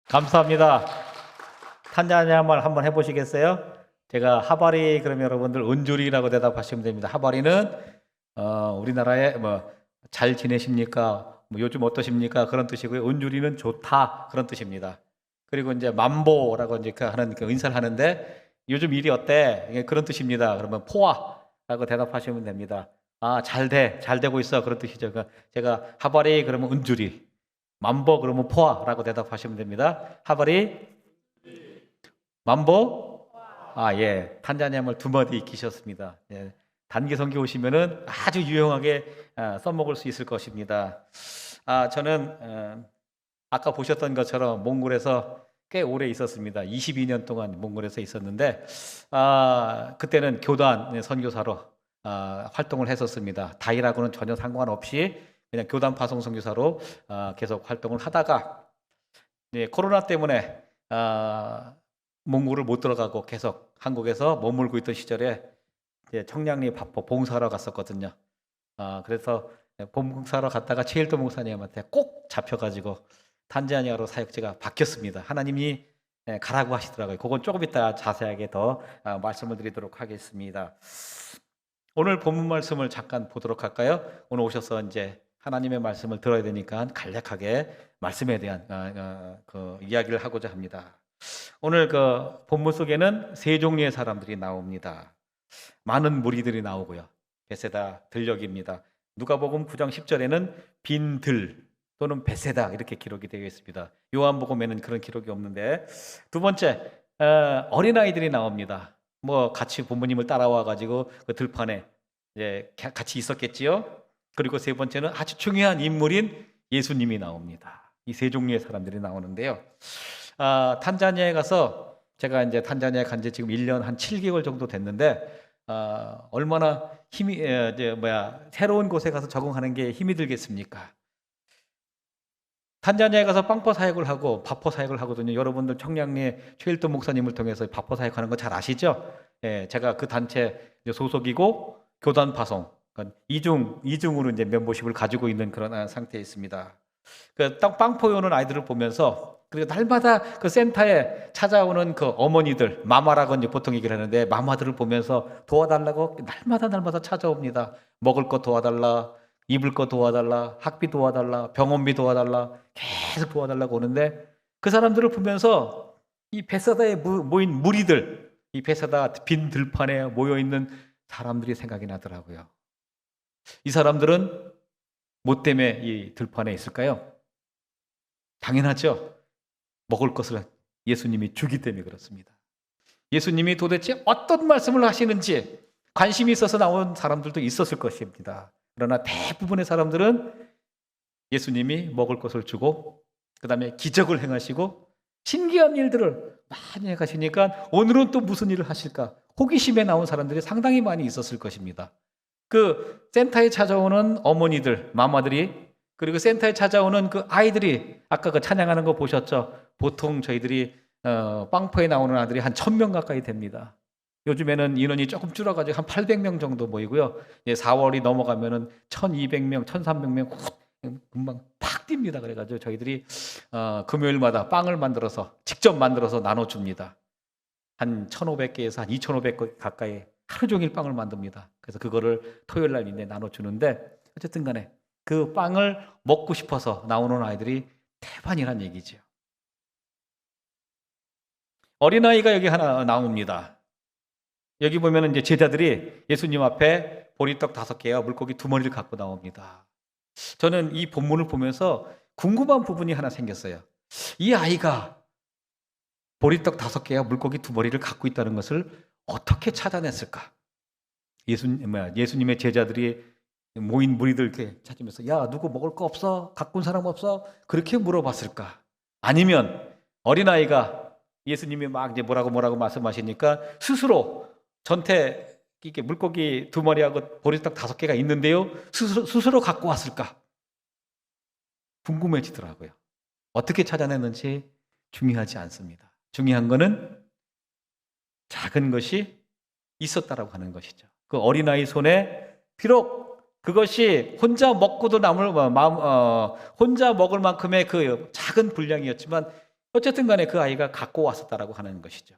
감사합니다. 탄자니아말 한번 해보시겠어요? 제가 하바리 그러면 여러분들 은주리라고 대답하시면 됩니다. 하바리는 우리나라에 잘 지내십니까? 요즘 어떠십니까? 그런 뜻이고요. 은주리는 좋다 그런 뜻입니다. 그리고 이제 만보라고 이제 하는 인사를 하는데 요즘 일이 어때? 그런 뜻입니다. 그러면 포와라고 대답하시면 됩니다. 잘 되고 있어 그런 뜻이죠. 제가 하바리 그러면 은주리, 만보 그러면 포와라고 대답하시면 됩니다. 하바리 만보 예, 탄자니아말 두 마디 익히셨습니다. 예, 단기 선교 오시면은 아주 유용하게 써먹을 수 있을 것입니다. 저는 아까 보셨던 것처럼 몽골에서 꽤 오래 있었습니다. 22년 동안 몽골에서 있었는데 그때는 교단 선교사로 활동을 했었습니다. 다이라고는 전혀 상관없이 그냥 교단 파송 선교사로 계속 활동을 하다가 코로나 때문에 몽골을 못 들어가고 계속 한국에서 머물고 있던 시절에 청량리 바포 봉사하러 갔었거든요. 그래서 봉사하러 갔다가 최일도 목사님한테 꼭 잡혀가지고 탄자니아로 사역지가 바뀌었습니다. 하나님이 가라고 하시더라고요. 그건 조금 이따 자세하게 더 말씀을 드리도록 하겠습니다. 오늘 본문 말씀을 잠깐 보도록 할까요? 오늘 오셔서 이제 하나님의 말씀을 들어야 되니까 간략하게 말씀에 대한 그 이야기를 하고자 합니다. 오늘 그 본문 속에는 세 종류의 사람들이 나옵니다. 많은 무리들이 나오고요. 베세다 들녘입니다. 누가복음 9장 10절에는 빈 들 또는 베세다 이렇게 기록이 되어 있습니다. 요한복음에는 그런 기록이 없는데, 두 번째 어린아이들이 나옵니다. 같이 부모님을 따라와 가지고 그 들판에 이제 같이 있었겠지요. 그리고 세 번째는 아주 중요한 인물인 예수님이 나옵니다. 이 세 종류의 사람들이 나오는데요. 탄자니아에 가서 제가 이제 탄자니아에 간 지 지금 1년 한 7개월 정도 됐는데 얼마나 새로운 곳에 가서 적응하는 게 힘이 들겠습니까? 탄자니아에 가서 빵포 사역을 하고 바포 사역을 하거든요. 여러분들 청량리에 최일도 목사님을 통해서 바포 사역하는 거 잘 아시죠? 예, 제가 그 단체 소속이고 교단 파송 이중으로 이제 멤버십을 가지고 있는 그런 상태에 있습니다. 그 빵포에 오는 아이들을 보면서, 그리고 날마다 그 센터에 찾아오는 그 어머니들, 마마라고 이제 보통 얘기를 하는데, 마마들을 보면서 도와달라고 날마다 찾아옵니다. 먹을 거 도와달라, 입을 거 도와달라, 학비 도와달라, 병원비 도와달라, 계속 도와달라고 오는데, 그 사람들을 보면서 이 베사다에 모인 무리들, 이 베사다 빈 들판에 모여있는 사람들이 생각이 나더라고요. 이 사람들은 뭐 때문에 이 들판에 있을까요? 당연하죠. 먹을 것을 예수님이 주기 때문에 그렇습니다. 예수님이 도대체 어떤 말씀을 하시는지 관심이 있어서 나온 사람들도 있었을 것입니다. 그러나 대부분의 사람들은 예수님이 먹을 것을 주고 그 다음에 기적을 행하시고 신기한 일들을 많이 해가시니까 오늘은 또 무슨 일을 하실까? 호기심에 나온 사람들이 상당히 많이 있었을 것입니다. 그 센터에 찾아오는 어머니들, 마마들이, 그리고 센터에 찾아오는 그 아이들이, 아까 그 찬양하는 거 보셨죠? 보통 저희들이 빵포에 나오는 아들이 한 1000명 가까이 됩니다. 요즘에는 인원이 조금 줄어가지고 한 800명 정도 모이고요. 4월이 넘어가면은 1200명, 1300명 금방 팍 뜁니다. 그래가지고 저희들이 금요일마다 빵을 만들어서 직접 만들어서 나눠줍니다. 한 1500개에서 한 2500개 가까이 하루 종일 빵을 만듭니다. 그래서 그거를 토요일 날 이제 나눠주는데, 어쨌든 간에 그 빵을 먹고 싶어서 나오는 아이들이 대반이란 얘기죠. 어린아이가 여기 하나 나옵니다. 여기 보면 이제 제자들이 예수님 앞에 보리떡 5개와 물고기 2마리를 갖고 나옵니다. 저는 이 본문을 보면서 궁금한 부분이 하나 생겼어요. 이 아이가 보리떡 5개와 물고기 2마리를 갖고 있다는 것을 어떻게 찾아냈을까? 예수님의 제자들이 모인 무리들 이렇게 찾으면서, 야, 누구 먹을 거 없어? 갖고 온 사람 없어? 그렇게 물어봤을까? 아니면 어린아이가 예수님이 막 이제 뭐라고 말씀하시니까 스스로 전태 이렇게 물고기 2마리하고 보리떡 5개가 있는데요, 스스로 갖고 왔을까? 궁금해지더라고요. 어떻게 찾아냈는지 중요하지 않습니다. 중요한 거는 작은 것이 있었다라고 하는 것이죠. 그 어린아이 손에 비록 그것이 혼자 먹고도 혼자 먹을 만큼의 그 작은 분량이었지만 어쨌든 간에 그 아이가 갖고 왔었다라고 하는 것이죠.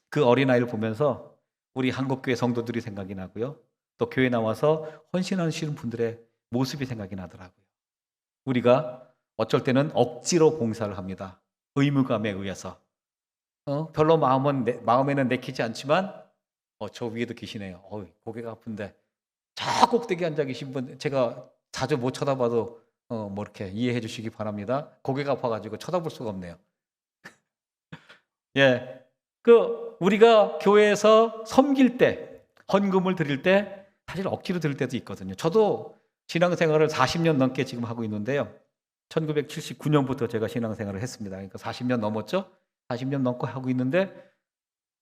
그 어린아이를 보면서 우리 한국교회 성도들이 생각이 나고요. 또 교회 나와서 헌신하시는 분들의 모습이 생각이 나더라고요. 우리가 어쩔 때는 억지로 봉사를 합니다. 의무감에 의해서. 별로 마음에는 내키지 않지만 저 위에도 계시네요. 고개가 아픈데 저 꼭대기 앉아 계신 분 제가 자주 못 쳐다봐도 뭐 이렇게 이해해 주시기 바랍니다. 고개가 아파가지고 쳐다볼 수가 없네요. 예, 우리가 교회에서 섬길 때, 헌금을 드릴 때 사실 억지로 드릴 때도 있거든요. 저도 신앙생활을 40년 넘게 지금 하고 있는데요. 1979년부터 제가 신앙생활을 했습니다. 그러니까 40년 넘었죠? 40년 넘고 하고 있는데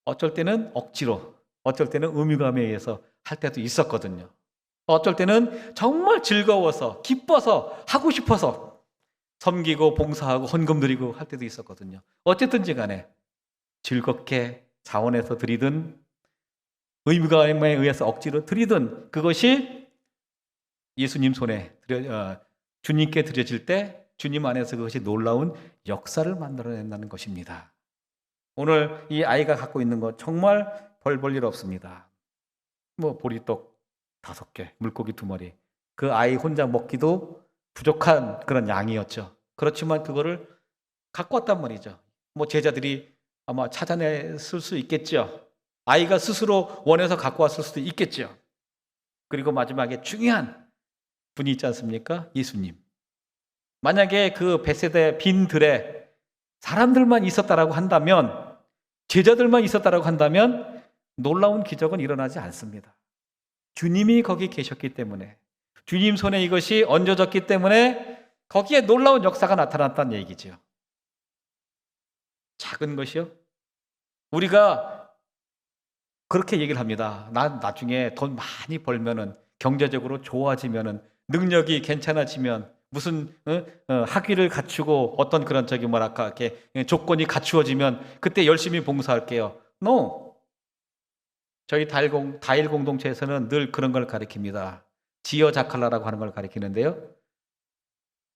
어쩔 때는 억지로, 어쩔 때는 의무감에 의해서 할 때도 있었거든요. 어쩔 때는 정말 즐거워서, 기뻐서, 하고 싶어서 섬기고 봉사하고 헌금 드리고 할 때도 있었거든요. 어쨌든지 간에 즐겁게 자원해서 드리든 의무감에 의해서 억지로 드리든 그것이 예수님 손에 주님께 드려질 때 주님 안에서 그것이 놀라운 역사를 만들어낸다는 것입니다. 오늘 이 아이가 갖고 있는 것 정말 별 볼 일 없습니다. 보리떡 5개, 물고기 2마리. 그 아이 혼자 먹기도 부족한 그런 양이었죠. 그렇지만 그거를 갖고 왔단 말이죠. 제자들이 아마 찾아냈을 수 있겠죠. 아이가 스스로 원해서 갖고 왔을 수도 있겠죠. 그리고 마지막에 중요한 분이 있지 않습니까? 예수님. 만약에 그 벳세다 빈 들에 사람들만 있었다라고 한다면, 제자들만 있었다라고 한다면 놀라운 기적은 일어나지 않습니다. 주님이 거기 계셨기 때문에, 주님 손에 이것이 얹어졌기 때문에 거기에 놀라운 역사가 나타났다는 얘기죠. 작은 것이요? 우리가 그렇게 얘기를 합니다. 난 나중에 돈 많이 벌면은, 경제적으로 좋아지면은, 능력이 괜찮아지면, 무슨 학위를 갖추고 어떤 그런 이렇게 조건이 갖추어지면 그때 열심히 봉사할게요. No. 저희 다일 공동체에서는 늘 그런 걸 가리킵니다. 지어 자칼라라고 하는 걸 가리키는데요.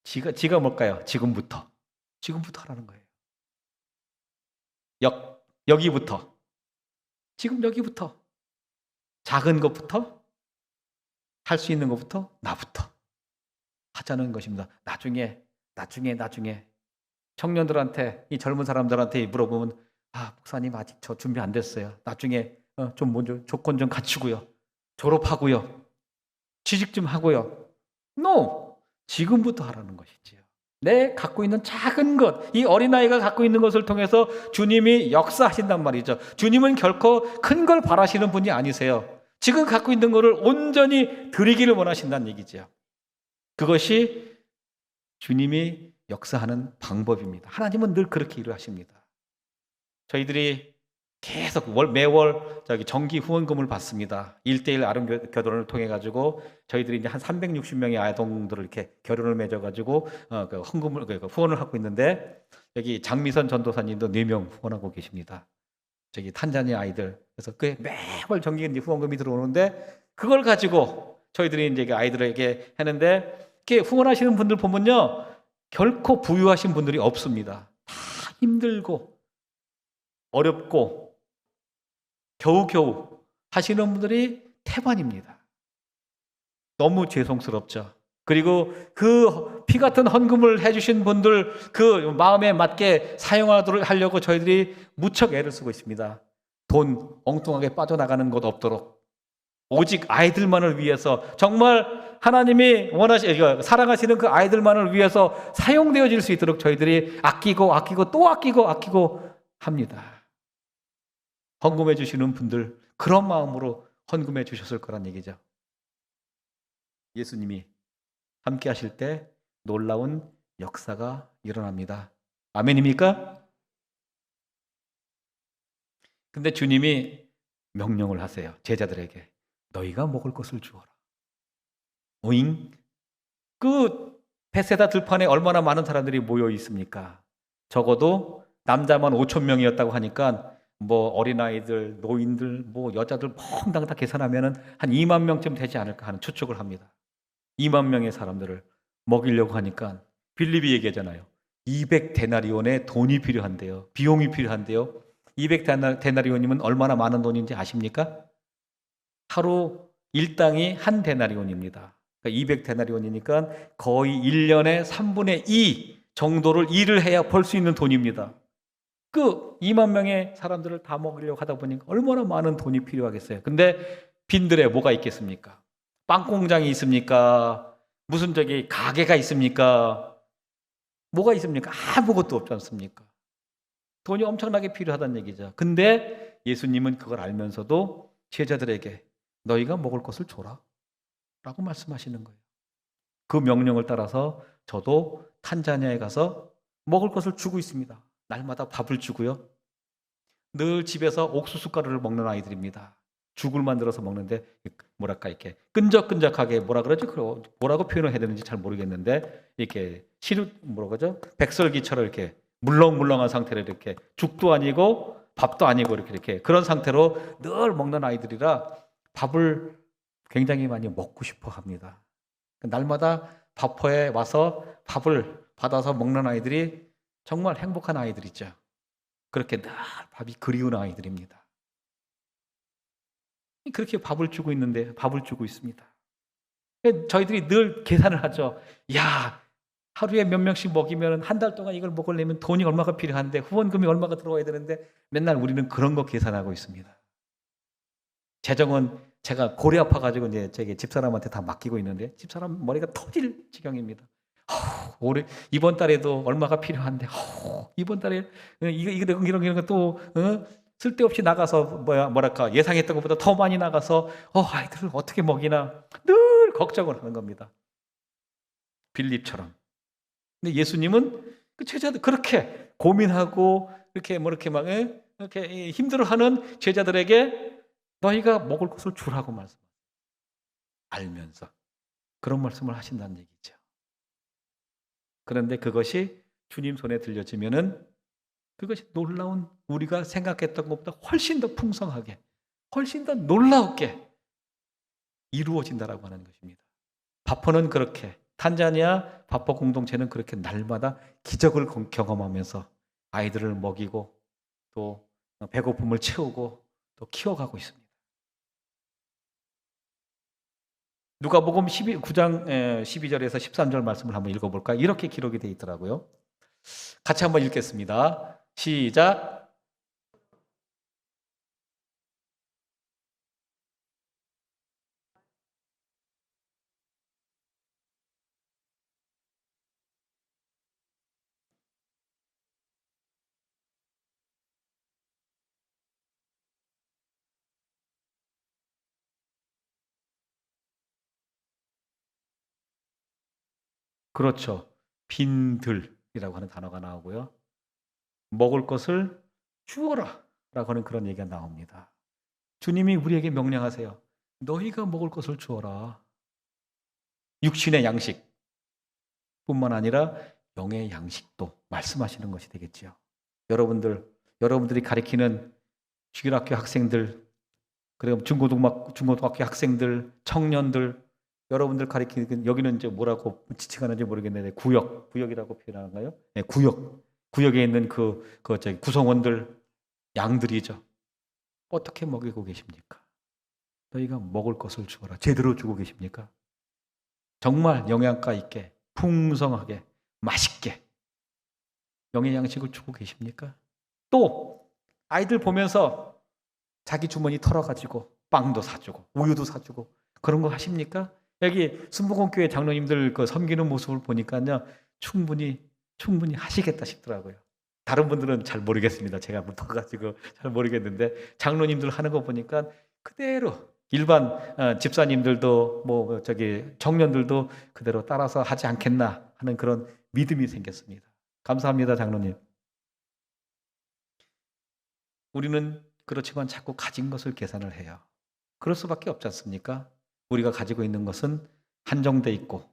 지가 뭘까요? 지금부터 하라는 거예요. 여기부터. 지금 여기부터. 작은 것부터, 할 수 있는 것부터, 나부터 하자는 것입니다. 나중에 청년들한테, 이 젊은 사람들한테 물어보면, 목사님 아직 저 준비 안 됐어요. 나중에 좀 먼저 조건 좀 갖추고요. 졸업하고요. 취직 좀 하고요. No! 지금부터 하라는 것이지요. 내 갖고 있는 작은 것, 이 어린아이가 갖고 있는 것을 통해서 주님이 역사하신단 말이죠. 주님은 결코 큰 걸 바라시는 분이 아니세요. 지금 갖고 있는 것을 온전히 드리기를 원하신다는 얘기죠. 그것이 주님이 역사하는 방법입니다. 하나님은 늘 그렇게 일을 하십니다. 저희들이 계속 매월 정기 후원금을 받습니다. 1:1 아름 교도를 통해 가지고 저희들이 이제 한 360명의 아동들을 이렇게 결혼을 맺어 가지고 후원을 하고 있는데, 여기 장미선 전도사님도 4명 후원하고 계십니다. 탄자니아 아이들. 그래서 그 매월 정기 후원금이 들어오는데, 그걸 가지고 저희들이 이제 아이들에게 하는데, 이렇게 후원하시는 분들 보면요, 결코 부유하신 분들이 없습니다. 다 힘들고 어렵고 겨우겨우 하시는 분들이 태반입니다. 너무 죄송스럽죠. 그리고 그 피 같은 헌금을 해주신 분들 그 마음에 맞게 사용하도록 하려고 저희들이 무척 애를 쓰고 있습니다. 돈 엉뚱하게 빠져나가는 것 없도록, 오직 아이들만을 위해서, 정말 하나님이 사랑하시는 그 아이들만을 위해서 사용되어질 수 있도록 저희들이 아끼고 또 아끼고 합니다. 헌금해 주시는 분들, 그런 마음으로 헌금해 주셨을 거란 얘기죠. 예수님이 함께 하실 때 놀라운 역사가 일어납니다. 아멘입니까? 근데 주님이 명령을 하세요. 제자들에게. 너희가 먹을 것을 주어라. 오잉? 그 벳세다 들판에 얼마나 많은 사람들이 모여 있습니까? 적어도 남자만 5,000명이었다고 하니까 어린아이들, 노인들, 여자들 펑당 다 계산하면은 한 2만 명쯤 되지 않을까 하는 추측을 합니다. 2만 명의 사람들을 먹이려고 하니까 빌립이 얘기하잖아요. 200데나리온의 돈이 필요한데요. 비용이 필요한데요. 200데나리온이면 얼마나 많은 돈인지 아십니까? 하루 일당이 한 데나리온입니다. 그러니까 200데나리온이니까 거의 1년에 3분의 2 정도를 일을 해야 벌 수 있는 돈입니다. 그 2만 명의 사람들을 다 먹이려고 하다 보니까 얼마나 많은 돈이 필요하겠어요. 근데 빈들에 뭐가 있겠습니까? 빵 공장이 있습니까? 무슨 저기 가게가 있습니까? 뭐가 있습니까? 아무것도 없지 않습니까? 돈이 엄청나게 필요하다는 얘기죠. 근데 예수님은 그걸 알면서도 제자들에게 너희가 먹을 것을 줘라 라고 말씀하시는 거예요. 그 명령을 따라서 저도 탄자니아에 가서 먹을 것을 주고 있습니다. 날마다 밥을 주고요. 늘 집에서 옥수수 가루를 먹는 아이들입니다. 죽을 만들어서 먹는데 뭐랄까 이렇게 끈적끈적하게 뭐라 그러죠? 뭐라고 표현을 해야 되는지 잘 모르겠는데 이렇게 뭐라 그러죠? 백설기처럼 이렇게 물렁물렁한 상태로 이렇게 죽도 아니고 밥도 아니고 이렇게 그런 상태로 늘 먹는 아이들이라 밥을 굉장히 많이 먹고 싶어 합니다. 날마다 밥포에 와서 밥을 받아서 먹는 아이들이 정말 행복한 아이들이죠. 그렇게 늘 밥이 그리운 아이들입니다. 그렇게 밥을 주고 있는데 밥을 주고 있습니다. 저희들이 늘 계산을 하죠. 야, 하루에 몇 명씩 먹이면 한 달 동안 이걸 먹으려면 돈이 얼마가 필요한데 후원금이 얼마가 들어와야 되는데 맨날 우리는 그런 거 계산하고 있습니다. 재정은 제가 골이 아파가지고 이제 제게 집사람한테 다 맡기고 있는데 집사람 머리가 터질 지경입니다. 올해 이번 달에도 얼마가 필요한데 이번 달에 이런 거또 쓸데없이 나가서 뭐랄까 예상했던 것보다 더 많이 나가서 아이들을 어떻게 먹이나 늘 걱정을 하는 겁니다. 빌립처럼. 근데 예수님은 그 제자들 그렇게 고민하고 이렇게 막 이렇게 힘들어하는 제자들에게 너희가 먹을 것을 주라고 말씀하세요. 알면서 그런 말씀을 하신다는 얘기죠. 그런데 그것이 주님 손에 들려지면은 그것이 놀라운 우리가 생각했던 것보다 훨씬 더 풍성하게, 훨씬 더 놀라웠게 이루어진다라고 하는 것입니다. 바포는 그렇게, 탄자니아 바포 공동체는 그렇게 날마다 기적을 경험하면서 아이들을 먹이고 또 배고픔을 채우고 또 키워가고 있습니다. 누가복음 9장 12절에서 13절 말씀을 한번 읽어볼까요? 이렇게 기록이 되어 있더라고요. 같이 한번 읽겠습니다. 시작. 그렇죠. 빈들이라고 하는 단어가 나오고요. 먹을 것을 주어라 라고 하는 그런 얘기가 나옵니다. 주님이 우리에게 명령하세요. 너희가 먹을 것을 주어라. 육신의 양식 뿐만 아니라 영의 양식도 말씀하시는 것이 되겠지요. 여러분들이 가리키는 주일학교 학생들, 그리고 중고등학교 학생들, 청년들, 여러분들 가리키는 여기는 이제 뭐라고 지칭하는지 모르겠는데 구역이라고 표현하는가요? 네, 구역에 있는 저기 구성원들, 양들이죠. 어떻게 먹이고 계십니까? 너희가 먹을 것을 주어라. 제대로 주고 계십니까? 정말 영양가 있게, 풍성하게, 맛있게 영의 양식을 주고 계십니까? 또 아이들 보면서 자기 주머니 털어가지고 빵도 사주고 우유도 사주고 그런 거 하십니까? 여기 순복음교회 장로님들 그 섬기는 모습을 보니까요 충분히 하시겠다 싶더라고요. 다른 분들은 잘 모르겠습니다. 제가 못 봐가지고 잘 모르겠는데 장로님들 하는 거 보니까 그대로 일반 집사님들도 저기 청년들도 그대로 따라서 하지 않겠나 하는 그런 믿음이 생겼습니다. 감사합니다, 장로님. 우리는 그렇지만 자꾸 가진 것을 계산을 해요. 그럴 수밖에 없지 않습니까? 우리가 가지고 있는 것은 한정돼 있고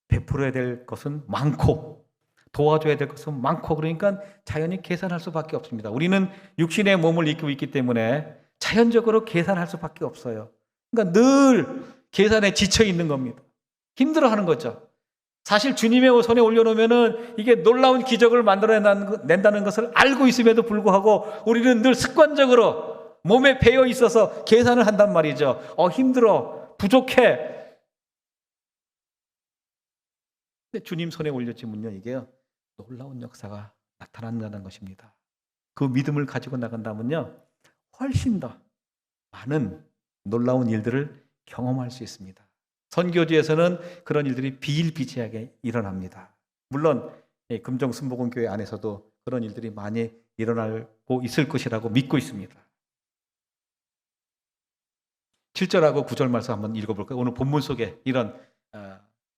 베풀어야 될 것은 많고 도와줘야 될 것은 많고 그러니까 자연히 계산할 수밖에 없습니다. 우리는 육신의 몸을 입고 있기 때문에 자연적으로 계산할 수밖에 없어요. 그러니까 늘 계산에 지쳐 있는 겁니다. 힘들어하는 거죠. 사실 주님의 손에 올려놓으면은 이게 놀라운 기적을 만들어낸다는 것을 알고 있음에도 불구하고 우리는 늘 습관적으로 몸에 배어 있어서 계산을 한단 말이죠. 힘들어, 부족해. 근데 주님 손에 올려지면요, 이게요, 놀라운 역사가 나타난다는 것입니다. 그 믿음을 가지고 나간다면요, 훨씬 더 많은 놀라운 일들을 경험할 수 있습니다. 선교지에서는 그런 일들이 비일비재하게 일어납니다. 물론 금정순복음교회 안에서도 그런 일들이 많이 일어나고 있을 것이라고 믿고 있습니다. 7절하고 9절 말씀 한번 읽어볼까요? 오늘 본문 속에 이런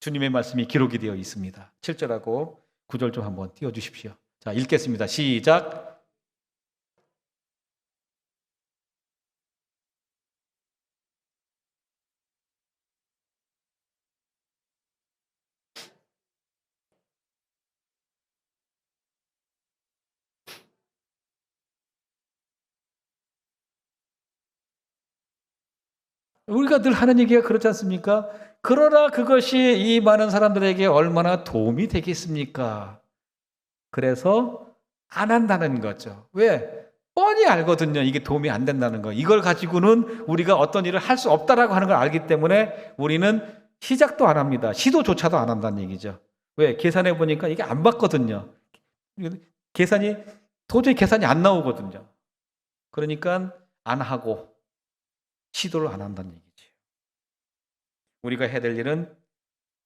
주님의 말씀이 기록이 되어 있습니다. 7절하고 9절 좀 한번 띄워주십시오. 자, 읽겠습니다. 시작. 우리가 늘 하는 얘기가 그렇지 않습니까? 그러나 그것이 이 많은 사람들에게 얼마나 도움이 되겠습니까? 그래서 안 한다는 거죠. 왜? 뻔히 알거든요. 이게 도움이 안 된다는 거. 이걸 가지고는 우리가 어떤 일을 할 수 없다라고 하는 걸 알기 때문에 우리는 시작도 안 합니다. 시도조차도 안 한다는 얘기죠. 왜? 계산해 보니까 이게 안 맞거든요. 도저히 계산이 안 나오거든요. 그러니까 안 하고 시도를 안 한다는 얘기죠. 우리가 해야 될 일은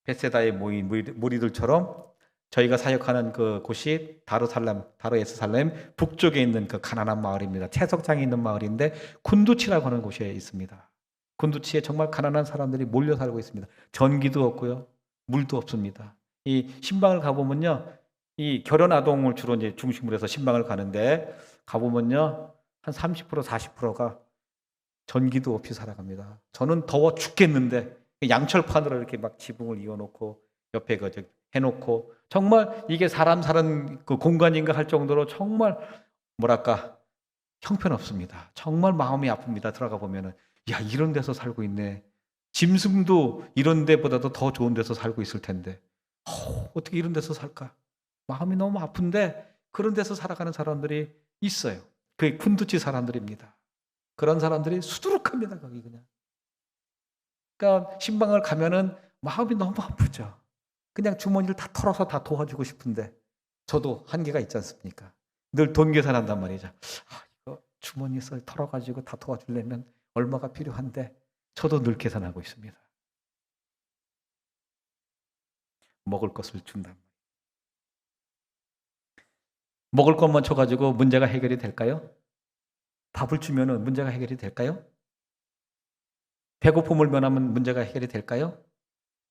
베세다의 모인 무리들처럼 저희가 사역하는 그 곳이 다르에스살렘 북쪽에 있는 그 가난한 마을입니다. 채석장에 있는 마을인데 군두치라고 하는 곳에 있습니다. 군두치에 정말 가난한 사람들이 몰려 살고 있습니다. 전기도 없고요, 물도 없습니다. 이 신방을 가보면요, 이 결혼 아동을 주로 이제 중심으로 해서 신방을 가는데 가보면요, 한 30% 40%가 전기도 없이 살아갑니다. 저는 더워 죽겠는데 양철판으로 이렇게 막 지붕을 이어놓고 옆에 해놓고 정말 이게 사람 사는 그 공간인가 할 정도로 정말 뭐랄까 형편없습니다. 정말 마음이 아픕니다. 들어가 보면은 야, 이런 데서 살고 있네. 짐승도 이런 데보다도 더 좋은 데서 살고 있을 텐데 어떻게 이런 데서 살까? 마음이 너무 아픈데 그런 데서 살아가는 사람들이 있어요. 그게 쿤두치 사람들입니다. 그런 사람들이 수두룩합니다. 거기 그냥. 그러니까 신방을 가면은 마음이 너무 아프죠. 그냥 주머니를 다 털어서 다 도와주고 싶은데 저도 한계가 있지 않습니까? 늘 돈 계산한단 말이죠. 이거 주머니에서 털어가지고 다 도와주려면 얼마가 필요한데 저도 늘 계산하고 있습니다. 먹을 것을 준단 말이에요. 먹을 것만 줘가지고 문제가 해결이 될까요? 밥을 주면은 문제가 해결이 될까요? 배고픔을 면하면 문제가 해결이 될까요?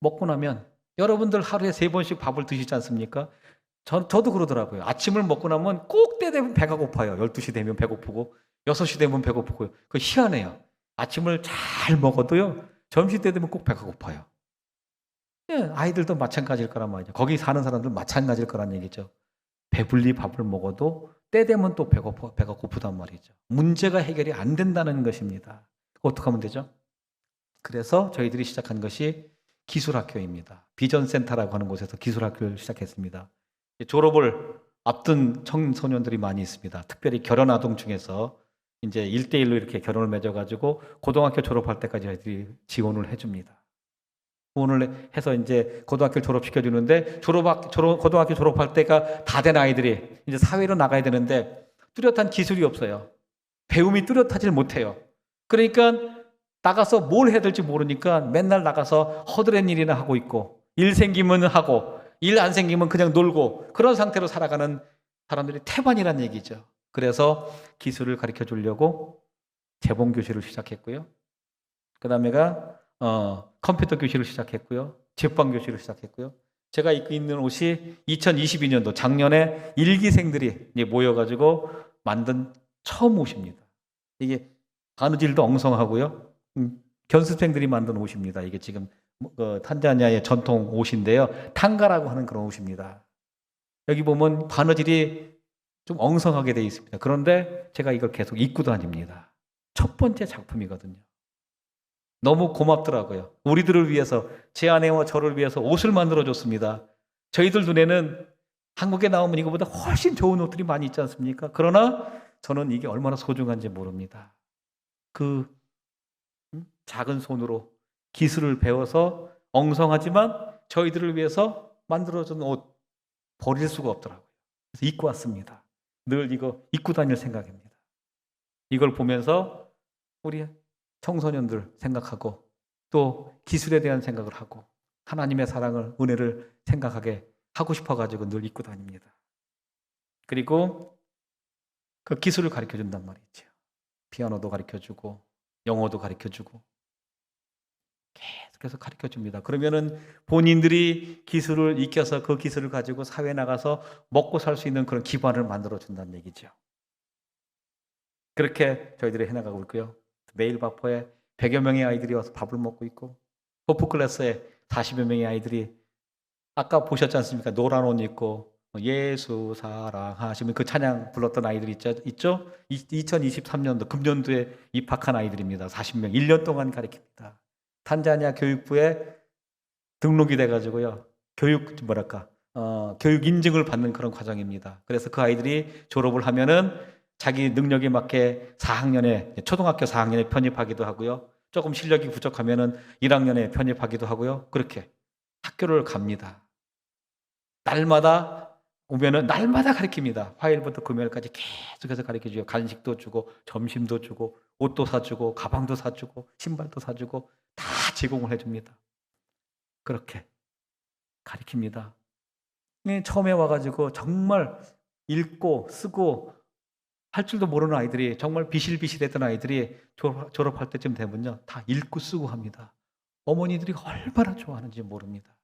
먹고 나면 여러분들 하루에 3번씩 밥을 드시지 않습니까? 저도 그러더라고요. 아침을 먹고 나면 꼭 때 되면 배가 고파요. 12시 되면 배고프고 6시 되면 배고프고요. 그거 희한해요. 아침을 잘 먹어도요, 점심 때 되면 꼭 배가 고파요. 예, 아이들도 마찬가지일 거란 말이죠. 거기 사는 사람들 마찬가지일 거란 얘기죠. 배불리 밥을 먹어도 때 되면 또 배가 고프단 말이죠. 문제가 해결이 안 된다는 것입니다. 어떻게 하면 되죠? 그래서 저희들이 시작한 것이 기술학교입니다. 비전센터라고 하는 곳에서 기술학교를 시작했습니다. 졸업을 앞둔 청소년들이 많이 있습니다. 특별히 결혼 아동 중에서 이제 1대1로 이렇게 결혼을 맺어가지고 고등학교 졸업할 때까지 저희들이 지원을 해줍니다. 지원을 해서 이제 고등학교 졸업시켜주는데 고등학교 졸업할 때가 다 된 아이들이 이제 사회로 나가야 되는데 뚜렷한 기술이 없어요. 배움이 뚜렷하지 못해요. 그러니까 나가서 뭘 해야 될지 모르니까 맨날 나가서 허드렛 일이나 하고 있고 일 생기면 하고 일 안 생기면 그냥 놀고 그런 상태로 살아가는 사람들이 태반이란 얘기죠. 그래서 기술을 가르쳐 주려고 재봉 교실을 시작했고요. 그 다음에가 컴퓨터 교실을 시작했고요. 제빵 교실을 시작했고요. 제가 입고 있는 옷이 2022년도 작년에 일기생들이 모여가지고 만든 처음 옷입니다. 이게 바느질도 엉성하고요. 견습생들이 만든 옷입니다. 이게 지금 탄자니아의 전통 옷인데요. 탕가라고 하는 그런 옷입니다. 여기 보면 바느질이 좀 엉성하게 되어 있습니다. 그런데 제가 이걸 계속 입고 다닙니다. 첫 번째 작품이거든요. 너무 고맙더라고요. 우리들을 위해서, 제 아내와 저를 위해서 옷을 만들어줬습니다. 저희들 눈에는 한국에 나오면 이거보다 훨씬 좋은 옷들이 많이 있지 않습니까? 그러나 저는 이게 얼마나 소중한지 모릅니다. 그 작은 손으로 기술을 배워서 엉성하지만 저희들을 위해서 만들어준 옷 버릴 수가 없더라고요. 그래서 입고 왔습니다. 늘 이거 입고 다닐 생각입니다. 이걸 보면서 우리 청소년들 생각하고 또 기술에 대한 생각을 하고 하나님의 사랑을, 은혜를 생각하게 하고 싶어가지고 늘 입고 다닙니다. 그리고 그 기술을 가르쳐 준단 말이죠. 피아노도 가르쳐 주고 영어도 가르쳐 주고 계속해서 가르쳐 줍니다. 그러면은 본인들이 기술을 익혀서 그 기술을 가지고 사회에 나가서 먹고 살 수 있는 그런 기반을 만들어 준다는 얘기죠. 그렇게 저희들이 해나가고 있고요. 매일 바포에 100여 명의 아이들이 와서 밥을 먹고 있고, 호프 클래스에 40여 명의 아이들이 아까 보셨지 않습니까? 노란 옷 입고 예수 사랑하시면 그 찬양 불렀던 아이들이 있죠? 2023년도 금년도에 입학한 아이들입니다. 40명, 1년 동안 가르칩니다. 탄자니아 교육부에 등록이 돼가지고요. 교육 인증을 받는 그런 과정입니다. 그래서 그 아이들이 졸업을 하면은 자기 능력에 맞게 4학년에, 초등학교 4학년에 편입하기도 하고요. 조금 실력이 부족하면은 1학년에 편입하기도 하고요. 그렇게 학교를 갑니다. 날마다 오면은 날마다 가르칩니다. 화요일부터 금요일까지 계속해서 가르쳐줘요. 간식도 주고, 점심도 주고, 옷도 사주고, 가방도 사주고, 신발도 사주고, 다 제공을 해줍니다. 그렇게 가르칩니다. 처음에 와가지고 정말 읽고 쓰고 할 줄도 모르는 아이들이, 정말 비실비실했던 아이들이 졸업할 때쯤 되면요, 다 읽고 쓰고 합니다. 어머니들이 얼마나 좋아하는지 모릅니다.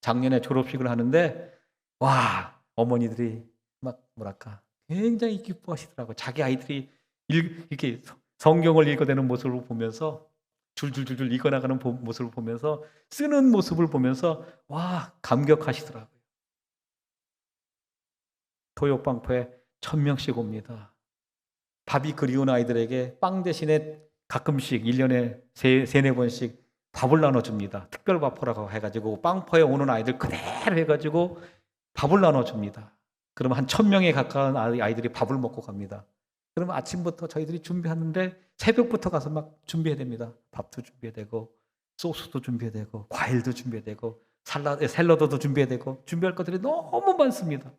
작년에 졸업식을 하는데 와, 어머니들이 막 굉장히 기뻐하시더라고요. 자기 아이들이 이렇게 성경을 읽어대는 모습을 보면서, 줄줄줄줄 읽어나가는 모습을 보면서, 쓰는 모습을 보면서 와, 감격하시더라고요. 토요빵포에 1000명씩 옵니다. 밥이 그리운 아이들에게 빵 대신에 가끔씩 1년에 3-4번씩 밥을 나눠줍니다. 특별밥포라고 해가지고 빵포에 오는 아이들 그대로 해가지고 밥을 나눠줍니다. 그러면 한 1000명에 가까운 아이들이 밥을 먹고 갑니다. 그러면 아침부터 저희들이 준비하는데 새벽부터 가서 막 준비해야 됩니다. 밥도 준비해야 되고, 소스도 준비해야 되고, 과일도 준비해야 되고, 샐러드도 준비해야 되고, 준비할 것들이 너무 많습니다.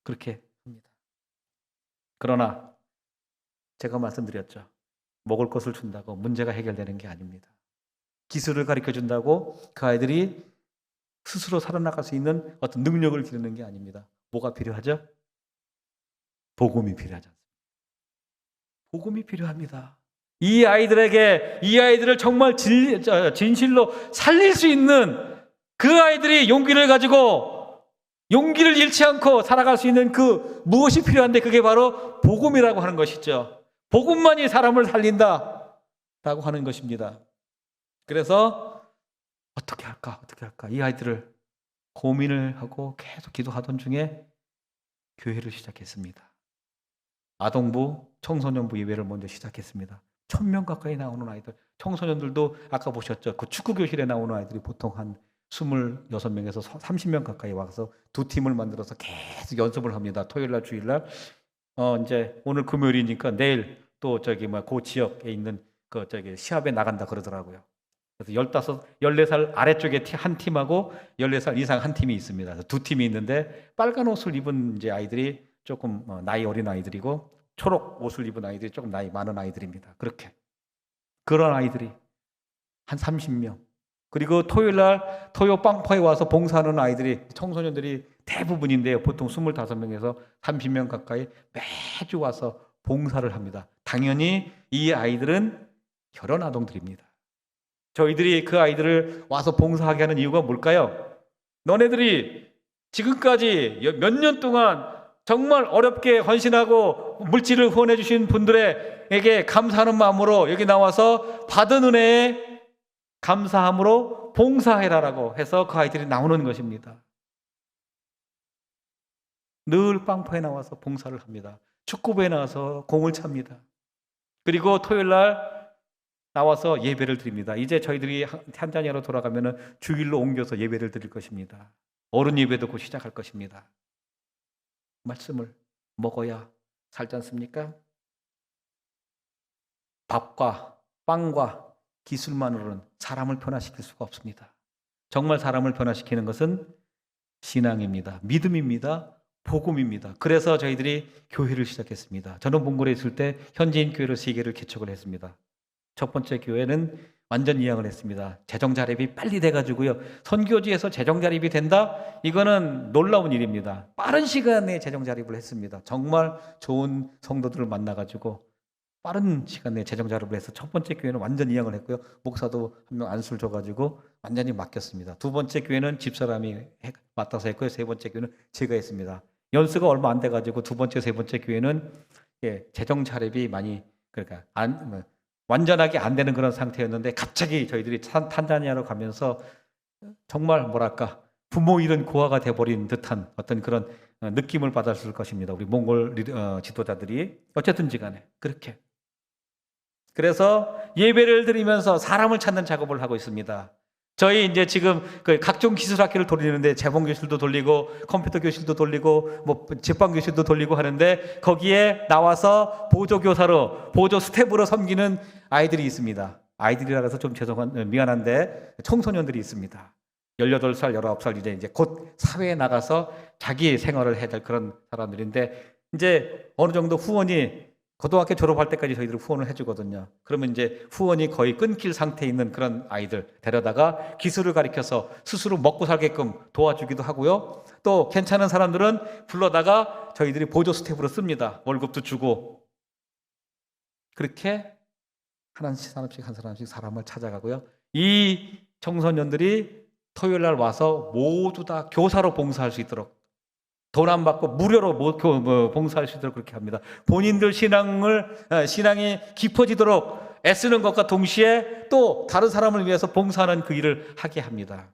그렇게 합니다. 그러나 제가 말씀드렸죠. 먹을 것을 준다고 문제가 해결되는 게 아닙니다. 기술을 가르쳐 준다고 그 아이들이 스스로 살아나갈 수 있는 어떤 능력을 기르는 게 아닙니다. 뭐가 필요하죠? 복음이 필요하지 않습니까? 복음이 필요합니다. 이 아이들을 정말 진실로 살릴 수 있는 그 아이들이 용기를 가지고 용기를 잃지 않고 살아갈 수 있는 그 무엇이 필요한데, 그게 바로 복음이라고 하는 것이죠. 복음만이 사람을 살린다라고 하는 것입니다. 그래서 어떻게 할까? 이 아이들을 고민을 하고 계속 기도하던 중에 교회를 시작했습니다. 아동부, 청소년부 예배를 먼저 시작했습니다. 1000명 가까이 나오는 아이들, 청소년들도 아까 보셨죠? 그 축구교실에 나오는 아이들이 보통 한 26명에서 30명 가까이 와서 두 팀을 만들어서 계속 연습을 합니다. 토요일날, 주일날. 이제 오늘 금요일이니까 내일 또 그 지역에 있는 시합에 나간다 그러더라고요. 그래서 14살 아래쪽에 한 팀하고 14살 이상 한 팀이 있습니다. 그래서 두 팀이 있는데, 빨간 옷을 입은 이제 아이들이 조금 나이 어린 아이들이고, 초록 옷을 입은 아이들이 조금 나이 많은 아이들입니다. 그런 아이들이 한 30명. 그리고 토요일날 토요 빵포에 와서 봉사하는 아이들이, 청소년들이 대부분인데요. 보통 25명에서 30명 가까이 매주 와서 봉사를 합니다. 당연히 이 아이들은 결혼 아동들입니다. 저희들이 그 아이들을 와서 봉사하게 하는 이유가 뭘까요? 너네들이 지금까지 몇 년 동안 정말 어렵게 헌신하고 물질을 후원해 주신 분들에게 감사하는 마음으로 여기 나와서 받은 은혜에 감사함으로 봉사해라라고 해서 그 아이들이 나오는 것입니다. 늘 빵포에 나와서 봉사를 합니다. 축구부에 나와서 공을 찹니다. 그리고 토요일날 나와서 예배를 드립니다. 이제 저희들이 탄자니아로 돌아가면은 주일로 옮겨서 예배를 드릴 것입니다. 어른 예배도 곧 시작할 것입니다. 말씀을 먹어야 살지 않습니까? 밥과 빵과 기술만으로는 사람을 변화시킬 수가 없습니다. 정말 사람을 변화시키는 것은 신앙입니다. 믿음입니다. 복음입니다. 그래서 저희들이 교회를 시작했습니다. 저는 몽골에 있을 때 현지인 교회로 3개를 개척을 했습니다. 첫 번째 교회는 완전 이양을 했습니다. 재정 자립이 빨리 돼가지고요. 선교지에서 재정 자립이 된다? 이거는 놀라운 일입니다. 빠른 시간에 재정 자립을 했습니다. 정말 좋은 성도들을 만나가지고 빠른 시간에 재정 자립을 해서 첫 번째 교회는 완전 이양을 했고요. 목사도 한 명 안수를 줘가지고 완전히 맡겼습니다. 두 번째 교회는 집사람이 맡아서 했고요. 세 번째 교회는 제가 했습니다. 연수가 얼마 안 돼가지고 두 번째, 세 번째 교회는 재정 자립이 많이 그러니까 완전하게 안 되는 그런 상태였는데 갑자기 저희들이 탄자니아로 가면서 정말 뭐랄까 부모 잃은 고아가 돼버린 듯한 어떤 그런 느낌을 받았을 것입니다. 우리 몽골 지도자들이 어쨌든지 간에 그렇게. 그래서 예배를 드리면서 사람을 찾는 작업을 하고 있습니다. 저희 이제 지금 그 각종 기술학교를 돌리는데 재봉 교실도 돌리고 컴퓨터 교실도 돌리고 뭐 제빵 교실도 돌리고 하는데 거기에 나와서 보조 교사로 보조 스텝으로 섬기는 아이들이 있습니다. 아이들이라 해서 좀 미안한데 청소년들이 있습니다. 18살, 19살 이제 곧 사회에 나가서 자기 생활을 해야 될 그런 사람들인데 이제 어느 정도 후원이 고등학교 졸업할 때까지 저희들이 후원을 해주거든요. 그러면 이제 후원이 거의 끊길 상태에 있는 그런 아이들 데려다가 기술을 가르쳐서 스스로 먹고 살게끔 도와주기도 하고요. 또 괜찮은 사람들은 불러다가 저희들이 보조 스텝으로 씁니다. 월급도 주고. 그렇게 한 사람씩 사람을 찾아가고요. 이 청소년들이 토요일 날 와서 모두 다 교사로 봉사할 수 있도록 돈 안 받고 무료로 봉사할 수 있도록 그렇게 합니다. 본인들 신앙이 깊어지도록 애쓰는 것과 동시에 또 다른 사람을 위해서 봉사하는 그 일을 하게 합니다.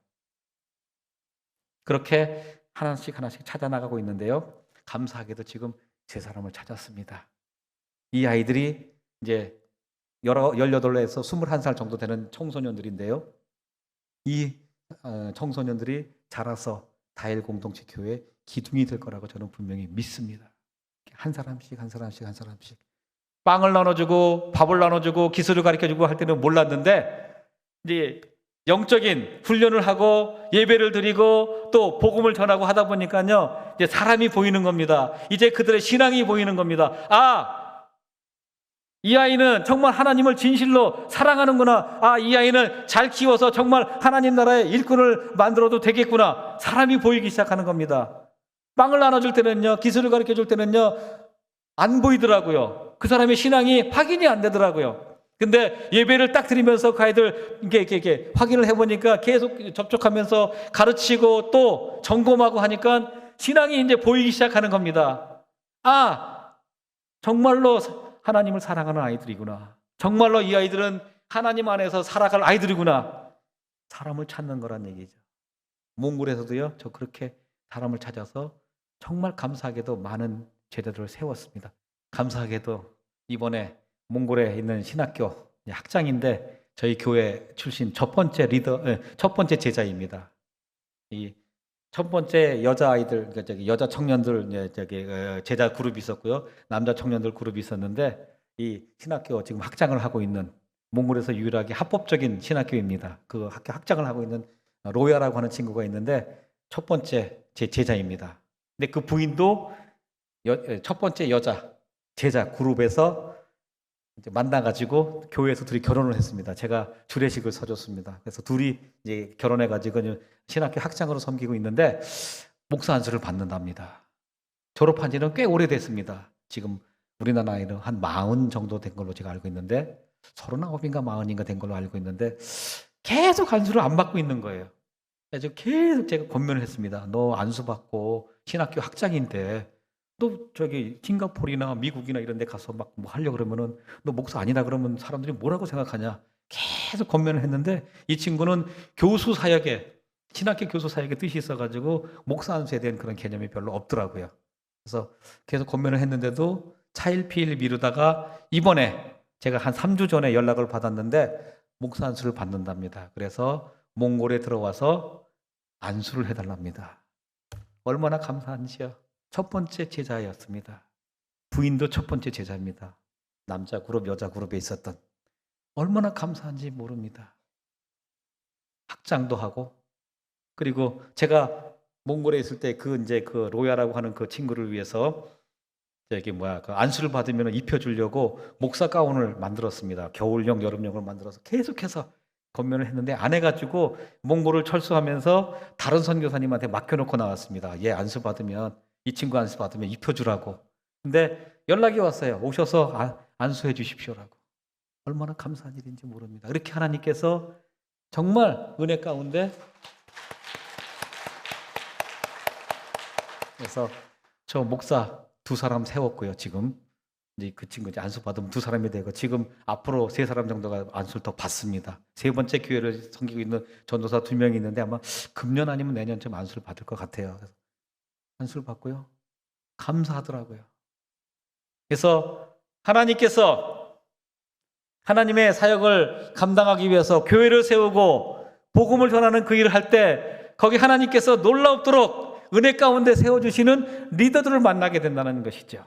그렇게 하나씩 찾아 나가고 있는데요. 감사하게도 지금 세 사람을 찾았습니다. 이 아이들이 이제 18에서 21살 정도 되는 청소년들인데요. 이 청소년들이 자라서 다일 공동체 교회 기둥이 될 거라고 저는 분명히 믿습니다. 한 사람씩 빵을 나눠주고 밥을 나눠주고 기술을 가르쳐주고 할 때는 몰랐는데 이제 영적인 훈련을 하고 예배를 드리고 또 복음을 전하고 하다 보니까요 이제 사람이 보이는 겁니다. 이제 그들의 신앙이 보이는 겁니다. 이 아이는 정말 하나님을 진실로 사랑하는구나. 이 아이는 잘 키워서 정말 하나님 나라의 일꾼을 만들어도 되겠구나. 사람이 보이기 시작하는 겁니다. 빵을 나눠줄 때는요, 기술을 가르쳐줄 때는요, 안 보이더라고요. 그 사람의 신앙이 확인이 안 되더라고요. 근데 예배를 딱 드리면서 그 아이들 이렇게 확인을 해보니까 계속 접촉하면서 가르치고 또 점검하고 하니까 신앙이 이제 보이기 시작하는 겁니다. 정말로 하나님을 사랑하는 아이들이구나. 정말로 이 아이들은 하나님 안에서 살아갈 아이들이구나. 사람을 찾는 거란 얘기죠. 몽골에서도요, 저 그렇게 사람을 찾아서 정말 감사하게도 많은 제자들을 세웠습니다. 감사하게도 이번에 몽골에 있는 신학교 학장인데 저희 교회 출신 첫 번째 제자입니다. 이 첫 번째 여자 아이들, 여자 청년들 제자 그룹이 있었고요, 남자 청년들 그룹이 있었는데 이 신학교 지금 학장을 하고 있는 몽골에서 유일하게 합법적인 신학교입니다. 그 학교 학장을 하고 있는 로야라고 하는 친구가 있는데 첫 번째 제 제자입니다. 근데 그 부인도 첫 번째 여자 제자 그룹에서 이제 만나가지고 교회에서 둘이 결혼을 했습니다. 제가 주례식을 서줬습니다. 그래서 둘이 이제 결혼해가지고 신학교 학장으로 섬기고 있는데 목사 안수를 받는답니다. 졸업한 지는 꽤 오래됐습니다. 지금 우리나라 나이는 한 40 정도 된 걸로 제가 알고 있는데 39인가 40인가 된 걸로 알고 있는데 계속 안수를 안 받고 있는 거예요. 그래서 계속 제가 권면을 했습니다. 너 안수 받고 신학교 학장인데 너 저기 싱가포르나 미국이나 이런 데 가서 막 뭐 하려고 그러면은 너 목사 아니다 그러면 사람들이 뭐라고 생각하냐. 계속 권면을 했는데 이 친구는 교수 사역에 신학교 교수 사역에 뜻이 있어가지고 목사 안수에 대한 그런 개념이 별로 없더라고요. 그래서 계속 권면을 했는데도 차일피일 미루다가 이번에 제가 한 3주 전에 연락을 받았는데 목사 안수를 받는답니다. 그래서 몽골에 들어와서 안수를 해달랍니다. 얼마나 감사한지요. 첫 번째 제자였습니다. 부인도 첫 번째 제자입니다. 남자 그룹, 여자 그룹에 있었던. 얼마나 감사한지 모릅니다. 학장도 하고, 그리고 제가 몽골에 있을 때 그 로야라고 하는 그 친구를 위해서 그 안수를 받으면 입혀주려고 목사 가운을 만들었습니다. 겨울용, 여름용을 만들어서 계속해서 건면을 했는데 안 해가지고 몽골을 철수하면서 다른 선교사님한테 맡겨놓고 나왔습니다. 얘 안수 받으면, 이 친구 안수 받으면 입혀주라고. 근데 연락이 왔어요. 오셔서 안수해 주십시오라고. 얼마나 감사한 일인지 모릅니다. 그렇게 하나님께서 정말 은혜 가운데, 그래서 저 목사 2사람 세웠고요. 지금 이제 그 친구 이제 안수 받으면 2사람이 되고, 지금 앞으로 3사람 정도가 안수를 더 받습니다. 3번째 교회를 섬기고 있는 전도사 2명이 있는데 아마 금년 아니면 내년쯤 안수를 받을 것 같아요. 그래서 안수를 받고요. 감사하더라고요. 그래서 하나님께서 하나님의 사역을 감당하기 위해서 교회를 세우고 복음을 전하는 그 일을 할 때 거기 하나님께서 놀랍도록 은혜 가운데 세워주시는 리더들을 만나게 된다는 것이죠.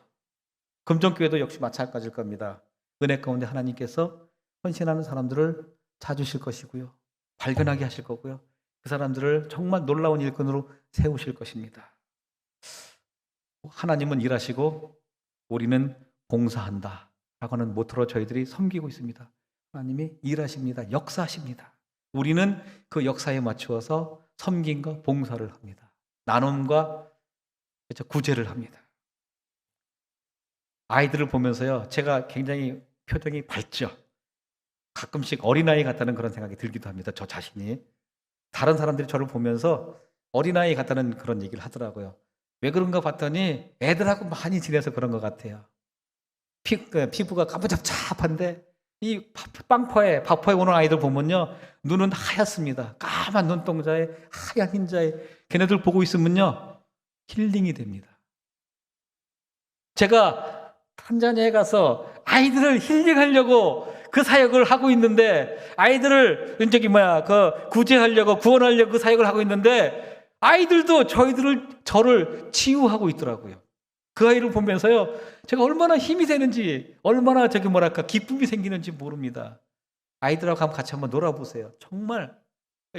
금정교회도 역시 마찬가지일 겁니다. 은혜 가운데 하나님께서 헌신하는 사람들을 찾으실 것이고요. 발견하게 하실 거고요. 그 사람들을 정말 놀라운 일꾼으로 세우실 것입니다. 하나님은 일하시고 우리는 봉사한다 라고 하는 모토로 저희들이 섬기고 있습니다. 하나님이 일하십니다. 역사하십니다. 우리는 그 역사에 맞추어서 섬김과 봉사를 합니다. 나눔과 구제를 합니다. 아이들을 보면서요, 제가 굉장히 표정이 밝죠. 가끔씩 어린아이 같다는 그런 생각이 들기도 합니다. 저 자신이. 다른 사람들이 저를 보면서 어린아이 같다는 그런 얘기를 하더라고요. 왜 그런가 봤더니 애들하고 많이 지내서 그런 것 같아요. 피부가 까무잡잡한데 이 바포에 오는 아이들 보면요, 눈은 하얗습니다. 까만 눈동자에 하얀 흰자에 걔네들 보고 있으면요 힐링이 됩니다. 제가 탄자니아에 가서 아이들을 힐링하려고 그 사역을 하고 있는데, 아이들을 구제하려고 구원하려고 그 사역을 하고 있는데 아이들도 저를 치유하고 있더라고요. 그 아이를 보면서요, 제가 얼마나 힘이 되는지, 얼마나 기쁨이 생기는지 모릅니다. 아이들하고 같이 한번 놀아보세요. 정말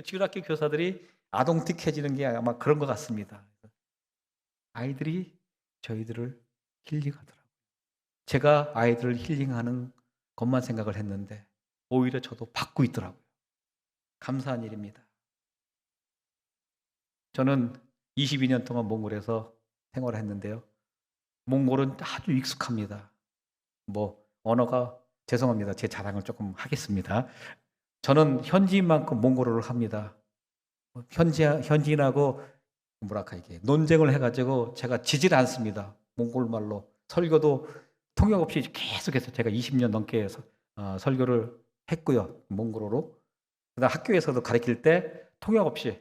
주일학교 교사들이 아동틱해지는 게 아마 그런 것 같습니다. 아이들이 저희들을 힐링하더라고요. 제가 아이들을 힐링하는 것만 생각을 했는데 오히려 저도 받고 있더라고요. 감사한 일입니다. 저는 22년 동안 몽골에서 생활을 했는데요. 몽골은 아주 익숙합니다. 언어가, 죄송합니다. 제 자랑을 조금 하겠습니다. 저는 현지인만큼 몽골어를 합니다. 현지인하고 논쟁을 해가지고 제가 지질 않습니다. 몽골 말로. 설교도 통역 없이 계속해서 제가 20년 넘게 설교를 했고요. 몽골어로. 그다음 학교에서도 가르칠 때 통역 없이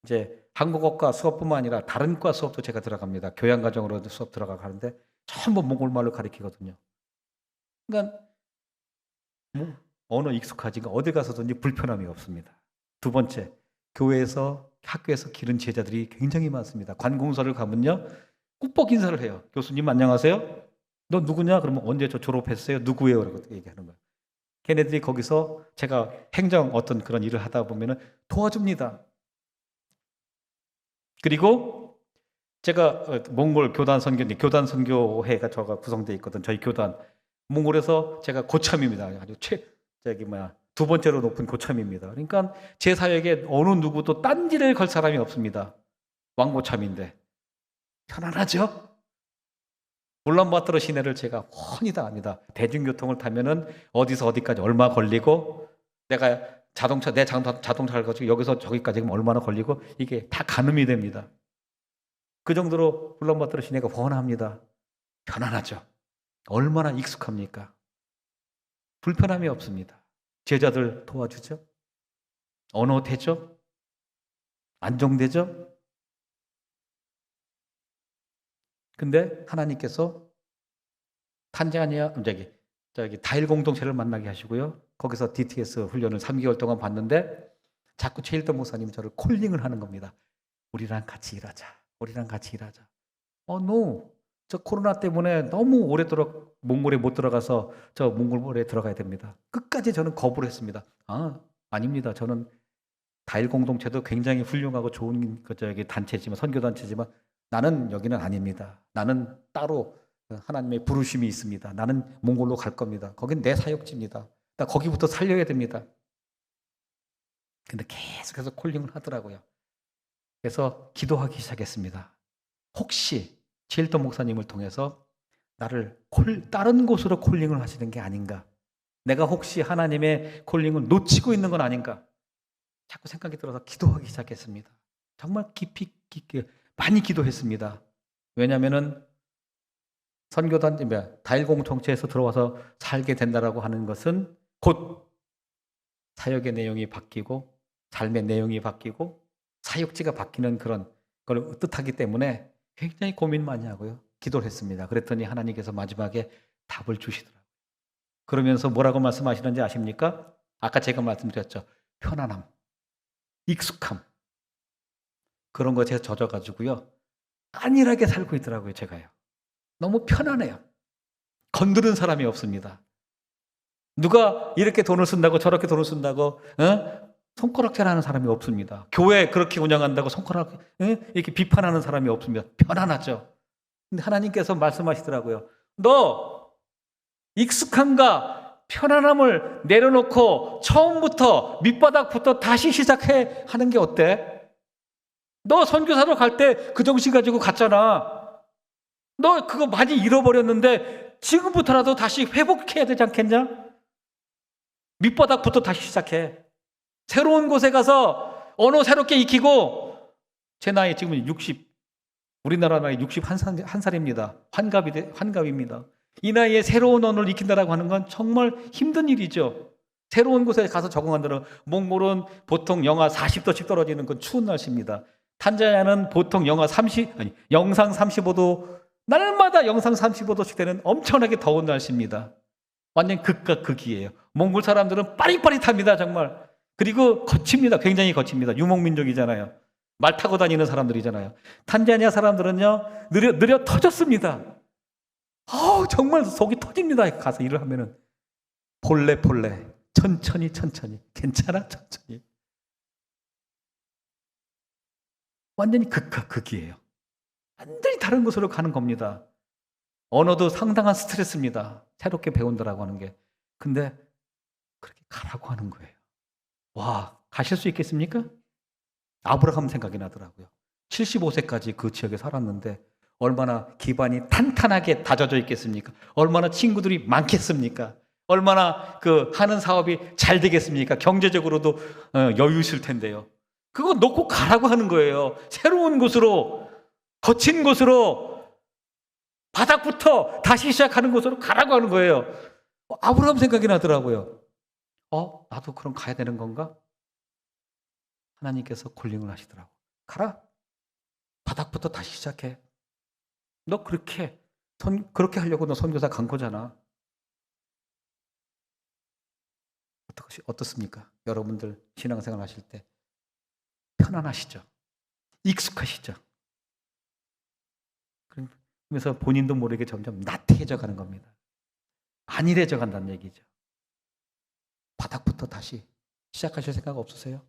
이제 한국어과 수업뿐만 아니라 다른 과 수업도 제가 들어갑니다. 교양과정으로도 수업 들어가는데 전부 몽골말로 가르치거든요. 그러니까 언어 익숙하지가 어디 가서든지 불편함이 없습니다. 2번째, 교회에서 학교에서 기른 제자들이 굉장히 많습니다. 관공서를 가면요 꾹뻑 인사를 해요. 교수님 안녕하세요. 너 누구냐? 그러면 언제 저 졸업했어요? 누구예요? 라고 얘기하는 거예요. 걔네들이 거기서 제가 행정 어떤 그런 일을 하다 보면 도와줍니다. 그리고 제가 몽골 교단 선교회가 저가 구성되어 있거든. 저희 교단. 몽골에서 제가 고참입니다. 아주 2번째로 높은 고참입니다. 그러니까 제 사역에 어느 누구도 딴지를 걸 사람이 없습니다. 왕고참인데. 편안하죠? 울란바토르 시내를 제가 훤히 다 압니다. 대중교통을 타면은 어디서 어디까지 얼마 걸리고, 내가 자동차를 가지고 여기서 저기까지 얼마나 걸리고, 이게 다 가늠이 됩니다. 그 정도로 울란바토르 시내가 훤합니다. 편안하죠? 얼마나 익숙합니까? 불편함이 없습니다. 제자들 도와주죠? 언어 되죠? 안정되죠? 근데 하나님께서 탄자니아 다일 공동체를 만나게 하시고요. 거기서 DTS 훈련을 3개월 동안 받는데 자꾸 최일도 목사님이 저를 콜링을 하는 겁니다. 우리랑 같이 일하자. 우리랑 같이 일하자. no. 저 코로나 때문에 너무 오래도록 몽골에 못 들어가서 저 몽골에 들어가야 됩니다. 끝까지 저는 거부를 했습니다. 아닙니다. 저는 다일 공동체도 굉장히 훌륭하고 좋은 단체지만, 선교단체지만 나는 여기는 아닙니다. 나는 따로 하나님의 부르심이 있습니다. 나는 몽골로 갈 겁니다. 거긴 내 사역지입니다. 나 거기부터 살려야 됩니다. 근데 계속해서 콜링을 하더라고요. 그래서 기도하기 시작했습니다. 혹시 최일도 목사님을 통해서 나를 다른 곳으로 콜링을 하시는 게 아닌가? 내가 혹시 하나님의 콜링을 놓치고 있는 건 아닌가? 자꾸 생각이 들어서 기도하기 시작했습니다. 정말 깊이 많이 기도했습니다. 왜냐하면은 선교단 다일 공동체에서 들어와서 살게 된다라고 하는 것은 곧 사역의 내용이 바뀌고 삶의 내용이 바뀌고 사역지가 바뀌는 그런 걸 뜻하기 때문에 굉장히 고민 많이 하고요. 기도를 했습니다. 그랬더니 하나님께서 마지막에 답을 주시더라고요. 그러면서 뭐라고 말씀하시는지 아십니까? 아까 제가 말씀드렸죠. 편안함, 익숙함. 그런 것에 젖어가지고요. 안일하게 살고 있더라고요, 제가요. 너무 편안해요. 건드는 사람이 없습니다. 누가 이렇게 돈을 쓴다고 저렇게 돈을 쓴다고 손가락질하는 사람이 없습니다. 교회 그렇게 운영한다고 이렇게 비판하는 사람이 없습니다. 편안하죠. 근데 하나님께서 말씀하시더라고요. 너 익숙함과 편안함을 내려놓고 처음부터 밑바닥부터 다시 시작해 하는 게 어때? 너 선교사로 갈 때 그 정신 가지고 갔잖아. 너 그거 많이 잃어버렸는데 지금부터라도 다시 회복해야 되지 않겠냐? 밑바닥부터 다시 시작해. 새로운 곳에 가서 언어 새롭게 익히고, 제 나이 지금 우리나라 나이 61살입니다. 환갑입니다. 이 나이에 새로운 언어를 익힌다라고 하는 건 정말 힘든 일이죠. 새로운 곳에 가서 적응한다는, 몽골은 보통 영하 40도씩 떨어지는 그 추운 날씨입니다. 탄자니아는 보통 영상 35도, 날마다 영상 35도씩 되는 엄청나게 더운 날씨입니다. 완전 극과 극이에요. 몽골 사람들은 빠릿빠릿합니다, 정말. 그리고 거칩니다. 굉장히 거칩니다. 유목민족이잖아요. 말 타고 다니는 사람들이잖아요. 탄자니아 사람들은요, 느려 터졌습니다. 정말 속이 터집니다. 가서 일을 하면은. 폴레. 천천히. 괜찮아, 천천히. 완전히 극과 극이에요. 완전히 다른 곳으로 가는 겁니다. 언어도 상당한 스트레스입니다. 새롭게 배운다라고 하는 게. 근데 그렇게 가라고 하는 거예요. 와, 가실 수 있겠습니까? 아브라함 생각이 나더라고요. 75세까지 그 지역에 살았는데 얼마나 기반이 탄탄하게 다져져 있겠습니까? 얼마나 친구들이 많겠습니까? 얼마나 하는 사업이 잘 되겠습니까? 경제적으로도 여유 있을 텐데요. 그거 놓고 가라고 하는 거예요. 새로운 곳으로, 거친 곳으로, 바닥부터 다시 시작하는 곳으로 가라고 하는 거예요. 아브라함 생각이 나더라고요. 나도 그럼 가야 되는 건가? 하나님께서 콜링을 하시더라고. 가라. 바닥부터 다시 시작해. 너 그렇게 하려고 너 선교사 간 거잖아. 어떻습니까? 여러분들 신앙생활 하실 때 편안하시죠? 익숙하시죠? 그러면서 본인도 모르게 점점 나태해져 가는 겁니다. 안일해져 간다는 얘기죠. 바닥부터 다시 시작하실 생각 없으세요?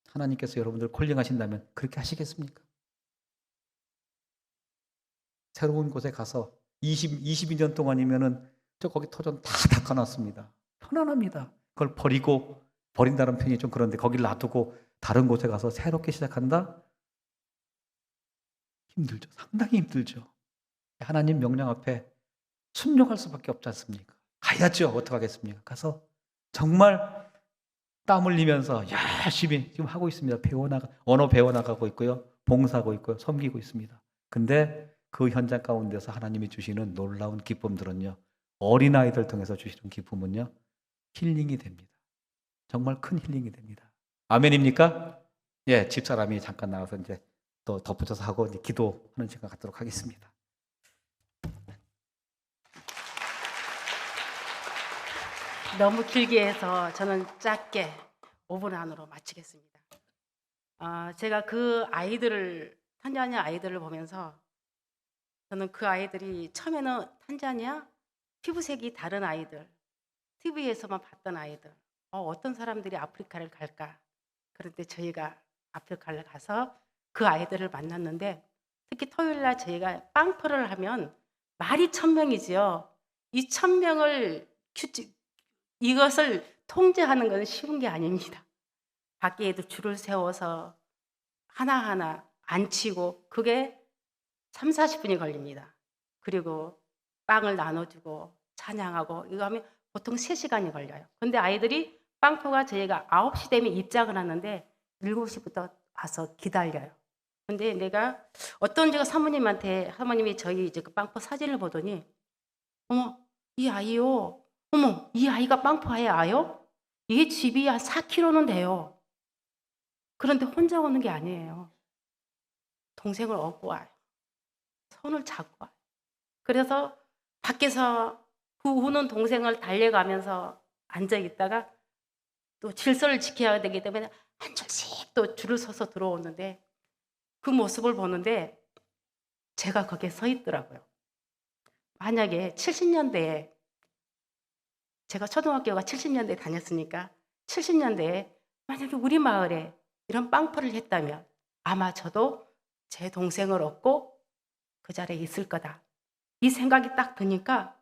하나님께서 여러분들 콜링하신다면 그렇게 하시겠습니까? 새로운 곳에 가서 22년 동안이면은 거기 터전 다 닦아놨습니다. 편안합니다. 그걸 버린다는 표현이 좀 그런데 거기를 놔두고 다른 곳에 가서 새롭게 시작한다? 힘들죠. 상당히 힘들죠. 하나님 명령 앞에 순종할 수밖에 없지 않습니까? 가야죠. 어떡하겠습니까? 가서 정말 땀 흘리면서 열심히 지금 하고 있습니다. 언어 배워나가고 있고요. 봉사하고 있고요. 섬기고 있습니다. 근데 그 현장 가운데서 하나님이 주시는 놀라운 기쁨들은요. 어린아이들 통해서 주시는 기쁨은요. 힐링이 됩니다. 정말 큰 힐링이 됩니다. 아멘입니까? 예, 집사람이 잠깐 나와서 이제 또 덧붙여서 하고 이제 기도하는 시간 갖도록 하겠습니다. 너무 길게 해서 저는 짧게 5분 안으로 마치겠습니다. 제가 그 아이들을 탄자니아 아이들을 보면서 저는 그 아이들이 처음에는 탄자니아 피부색이 다른 아이들, TV에서만 봤던 아이들, 어떤 사람들이 아프리카를 갈까? 그런데 저희가 아프리카를 가서 그 아이들을 만났는데 특히 토요일 날 저희가 빵표를 하면 말이 1,000명이지요. 이 1,000명을 이것을 통제하는 것은 쉬운 게 아닙니다. 밖에도 줄을 세워서 하나하나 앉히고 그게 30-40분이 걸립니다. 그리고 빵을 나눠주고 찬양하고 이거 하면 보통 3시간이 걸려요. 근데 아이들이 빵표가 저희가 9시 되면 입장을 하는데 7시부터 와서 기다려요. 근데 내가 어떤 제가 사모님이 저희 이제 그 빵표 사진을 보더니 어머, 이 아이요. 어머, 이 아이가 빵표에 와요? 얘 집이 한 4km는 돼요. 그런데 혼자 오는 게 아니에요. 동생을 업고 와요. 손을 잡고 와요. 그래서 밖에서 그 우는 동생을 달려가면서 앉아 있다가 또 질서를 지켜야 되기 때문에 한 줄씩 또 줄을 서서 들어오는데 그 모습을 보는데 제가 거기에 서 있더라고요. 만약에 70년대에 제가 초등학교가 70년대에 다녔으니까 70년대에 만약에 우리 마을에 이런 빵표를 했다면 아마 저도 제 동생을 얻고 그 자리에 있을 거다. 이 생각이 딱 드니까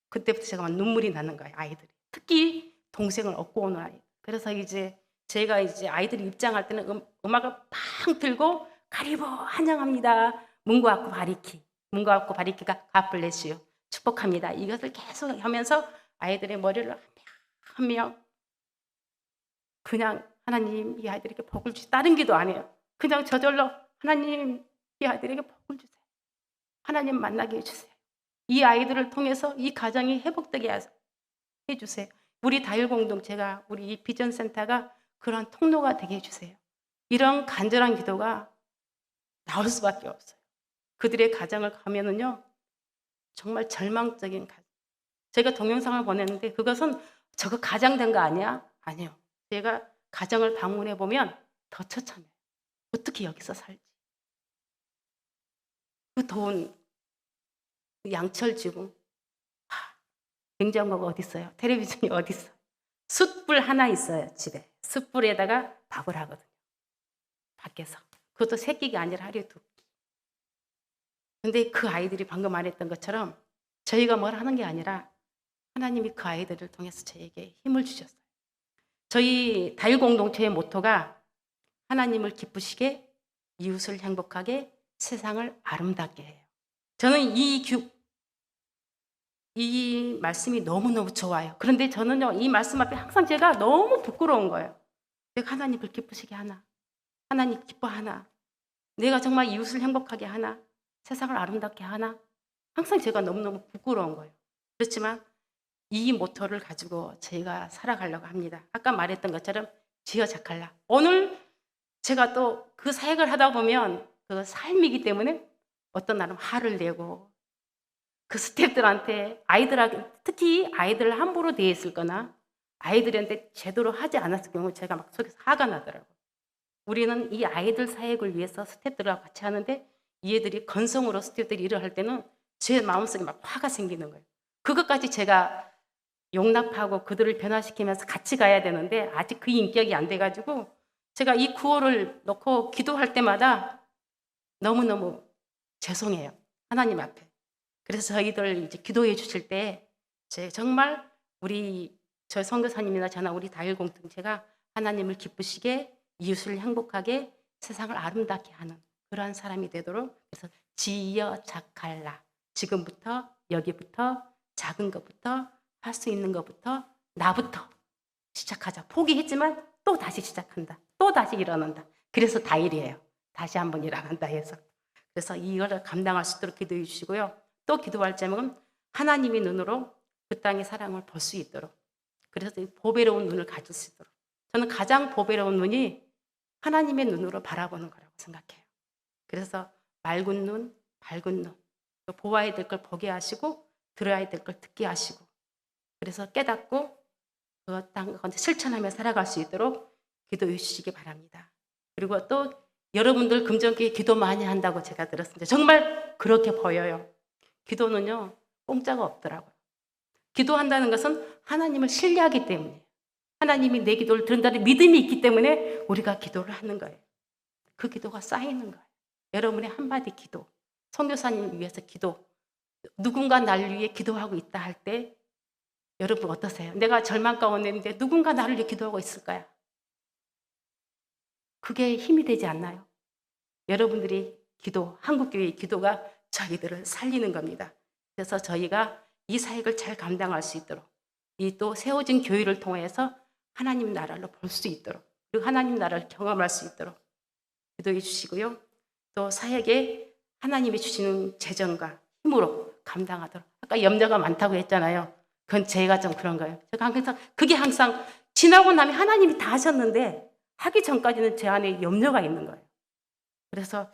그때부터 제가 막 눈물이 나는 거예요, 아이들이. 특히 동생을 얻고 오는 아이. 그래서 이제 제가 이제 아이들이 입장할 때는 음악을 팡 틀고 가리보 환영합니다. 문과 학구 바리키. 문과 학구 바리키가 God bless you. 축복합니다. 이것을 계속 하면서 아이들의 머리를 한 명 그냥 하나님 이 아이들에게 복을 주세요. 다른 기도 안 해요. 그냥 저절로 하나님 이 아이들에게 복을 주세요. 하나님 만나게 해주세요. 이 아이들을 통해서 이 가정이 회복되게 해주세요. 우리 다일 공동체가 우리 이 비전센터가 그런 통로가 되게 해주세요. 이런 간절한 기도가 나올 수밖에 없어요. 그들의 가정을 가면은요 정말 절망적인 가정. 제가 동영상을 보냈는데 그것은 저거 가장된 거 아니야? 아니요. 제가 가정을 방문해 보면 더 처참해요. 어떻게 여기서 살지? 그 더운 그 양철 지붕, 냉장고가 어디 있어요? 텔레비전이 어디 있어요? 숯불 하나 있어요, 집에. 숯불에다가 밥을 하거든요. 밖에서. 그것도 3끼가 아니라 하루에 2끼. 근데 그 아이들이 방금 말했던 것처럼 저희가 뭘 하는 게 아니라 하나님이 그 아이들을 통해서 저에게 힘을 주셨어요. 저희 다일 공동체의 모토가 하나님을 기쁘시게, 이웃을 행복하게, 세상을 아름답게 해요. 저는 이 말씀이 너무너무 좋아요. 그런데 저는요, 이 말씀 앞에 항상 제가 너무 부끄러운 거예요. 내가 하나님을 기쁘시게 하나? 하나님 기뻐하나? 내가 정말 이웃을 행복하게 하나? 세상을 아름답게 하나? 항상 제가 너무너무 부끄러운 거예요. 그렇지만 이 모토를 가지고 저희가 살아가려고 합니다. 아까 말했던 것처럼 지어 자칼라. 오늘 제가 또 그 사역을 하다 보면 그 삶이기 때문에 어떤 날은 화를 내고 그 스태프들한테 특히 아이들을 함부로 대했을 거나 아이들한테 제대로 하지 않았을 경우 제가 막 속에서 화가 나더라고요. 우리는 이 아이들 사역을 위해서 스태프들과 같이 하는데 얘들이 건성으로 스태프들이 일을 할 때는 제 마음속에 막 화가 생기는 거예요. 그것까지 제가 용납하고 그들을 변화시키면서 같이 가야 되는데 아직 그 인격이 안 돼가지고 제가 이 구호를 놓고 기도할 때마다 너무너무 죄송해요. 하나님 앞에. 그래서 저희들 이제 기도해 주실 때 정말 저희 선교사님이나 저나 우리 다일 공동체가 하나님을 기쁘시게 이웃을 행복하게 세상을 아름답게 하는 그러한 사람이 되도록 그래서 지어 자칼라 지금부터 여기부터 작은 것부터 할 수 있는 것부터 나부터 시작하자. 포기했지만 또 다시 시작한다. 또 다시 일어난다. 그래서 다일이에요. 다시 한번 일어난다 해서. 그래서 이거를 감당할 수 있도록 기도해 주시고요. 또 기도할 제목은 하나님의 눈으로 그 땅의 사랑을 볼 수 있도록. 그래서 보배로운 눈을 가질 수 있도록. 저는 가장 보배로운 눈이 하나님의 눈으로 바라보는 거라고 생각해요. 그래서 맑은 눈, 밝은 눈. 보아야 될 걸 보게 하시고 들어야 될 걸 듣게 하시고 그래서 깨닫고 그땅 가운데 실천하며 살아갈 수 있도록 기도해 주시기 바랍니다. 그리고 또 여러분들 금전기에 기도 많이 한다고 제가 들었습니다. 정말 그렇게 보여요. 기도는요, 공짜가 없더라고요. 기도한다는 것은 하나님을 신뢰하기 때문에, 하나님이 내 기도를 들은다는 믿음이 있기 때문에 우리가 기도를 하는 거예요. 그 기도가 쌓이는 거예요. 여러분의 한마디 기도, 선교사님을 위해서 기도, 누군가 나를 위해 기도하고 있다 할 때 여러분 어떠세요? 내가 절망 가운데 있는데 누군가 나를 위해 기도하고 있을까요? 그게 힘이 되지 않나요? 여러분들이 기도, 한국교회의 기도가 저희들을 살리는 겁니다. 그래서 저희가 이 사역을 잘 감당할 수 있도록, 이 또 세워진 교회를 통해서 하나님 나라를 볼 수 있도록, 그리고 하나님 나라를 경험할 수 있도록 기도해 주시고요. 또 사역에 하나님이 주시는 재정과 힘으로 감당하도록. 아까 염려가 많다고 했잖아요. 그건 제가 좀 그런 거예요. 제가 항상 그게 항상 지나고 나면 하나님이 다 하셨는데 하기 전까지는 제 안에 염려가 있는 거예요. 그래서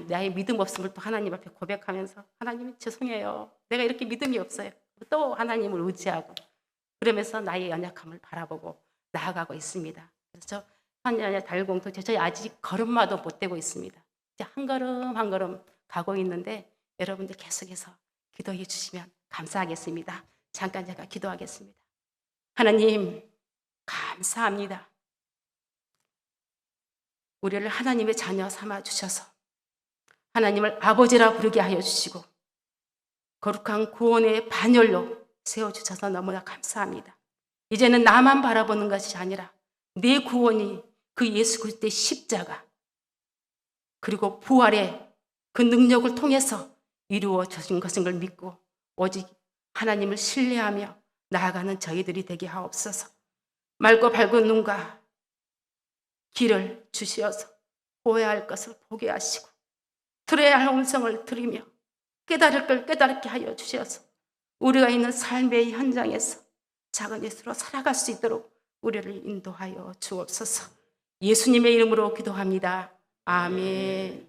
나의 믿음 없음을 또 하나님 앞에 고백하면서 하나님 죄송해요. 내가 이렇게 믿음이 없어요. 또 하나님을 의지하고 그러면서 나의 연약함을 바라보고 나아가고 있습니다. 그래서 한야냐 달공동체 저희 아직 걸음마도 못 떼고 있습니다. 이제 한 걸음 한 걸음 가고 있는데 여러분들 계속해서 기도해 주시면 감사하겠습니다. 잠깐 제가 기도하겠습니다. 하나님 감사합니다. 우리를 하나님의 자녀 삼아 주셔서 하나님을 아버지라 부르게 하여 주시고 거룩한 구원의 반열로 세워주셔서 너무나 감사합니다. 이제는 나만 바라보는 것이 아니라 내 구원이 그 예수 그리스도의 십자가 그리고 부활의 그 능력을 통해서 이루어진 것인 걸 믿고 오직 하나님을 신뢰하며 나아가는 저희들이 되게 하옵소서. 맑고 밝은 눈과 길을 주시어서 보아야 할 것을 보게 하시고 들어야 할 음성을 들으며 깨달을 걸 깨닫게 하여 주셔서 우리가 있는 삶의 현장에서 작은 예수로 살아갈 수 있도록 우리를 인도하여 주옵소서. 예수님의 이름으로 기도합니다. 아멘.